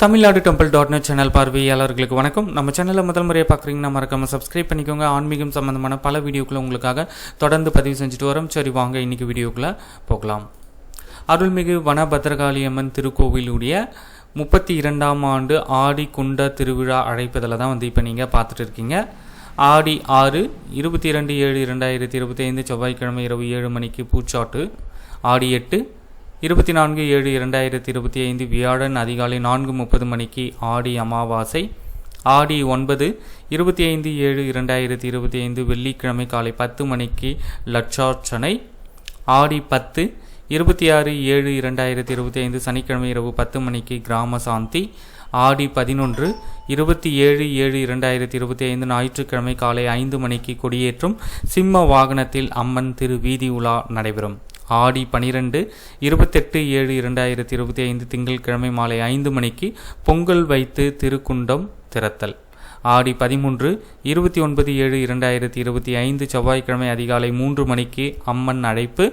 Tamil Nadu டெம்பிள்.net channel பார்வையாளர்களுக்கு வணக்கம். நம்ம சேனலில் முதல் முறையை பார்க்குறீங்கன்னா மறக்காமல் சப்ஸ்கிரைப் பண்ணிக்கோங்க. ஆன்மீகம் சம்பந்தமான பல வீடியோக்களை உங்களுக்காக தொடர்ந்து பதிவு செஞ்சுட்டு வரோம். சரி, வாங்க இன்றைக்கி வீடியோக்குள்ளே போகலாம். அருள்மிகு வனபத்ரகாளியம்மன் திருக்கோவிலுடைய 32ஆம் ஆண்டு ஆடி குண்ட திருவிழா அழைப்பதில் தான் இப்போ நீங்கள் பார்த்துட்டு இருக்கீங்க. ஆடி 6 22/7/2025 செவ்வாய்க்கிழமை இரவு 7 மணிக்கு பூச்சாட்டு. ஆடி 8 24/7/2025 வியாழன் அதிகாலை 4:30 மணிக்கு ஆடி அமாவாசை. ஆடி 9 25/7/2025 வெள்ளிக்கிழமை காலை 10 மணிக்கு லட்சார்ச்சனை. ஆடி 10 26/7/2025 சனிக்கிழமை இரவு 10 மணிக்கு கிராம சாந்தி. ஆடி 11 27/7/2025 ஞாயிற்றுக்கிழமை காலை 5 மணிக்கு கொடியேற்றும் சிம்ம வாகனத்தில் அம்மன் திரு வீதி உலா நடைபெறும். ஆடி 12 28/7/2025 திங்கட்கிழமை மாலை 5 மணிக்கு பொங்கல் வைத்து திருக்குண்டம் திறத்தல். ஆடி 13 29/7/2025 செவ்வாய்க்கிழமை அதிகாலை 3 மணிக்கு அம்மன் அழைப்பு.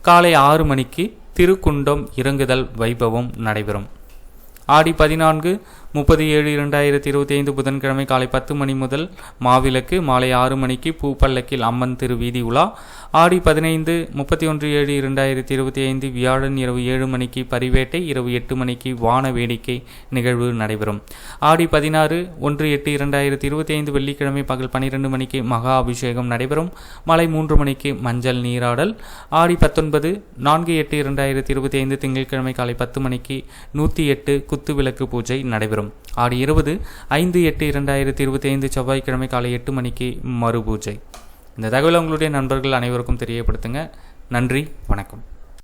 காலை 6 மணிக்கு திருக்குண்டம் இறங்குதல் வைபவம் நடைபெறும். ஆடி 14 30/7/2025 புதன்கிழமை காலை 10 மணி முதல் மாவிளக்கு. மாலை 6 மணிக்கு பூப்பல்லக்கில் அம்மன் திரு வீதி உலா. ஆடி 15 31/7/2025 வியாழன் இரவு 7 மணிக்கு பரிவேட்டை. இரவு 8 மணிக்கு வான வேடிக்கை நிகழ்வு நடைபெறும். ஆடி 16 1/8/2025 வெள்ளிக்கிழமை பகல் 12 மணிக்கு மகா அபிஷேகம் நடைபெறும். மாலை 3 மணிக்கு மஞ்சள் நீராடல். ஆடி 19 4/8/2025 திங்கட்கிழமை காலை 10 மணிக்கு 108 குத்து விளக்கு பூஜை நடைபெறும். ஆடி 20 5/8/2025 செவ்வாய்க்கிழமை காலை 8 மணிக்கு மறு பூஜை. இந்த தகவலை உங்களுடைய நண்பர்கள் அனைவருக்கும் தெரியப்படுத்துங்க. நன்றி, வணக்கம்.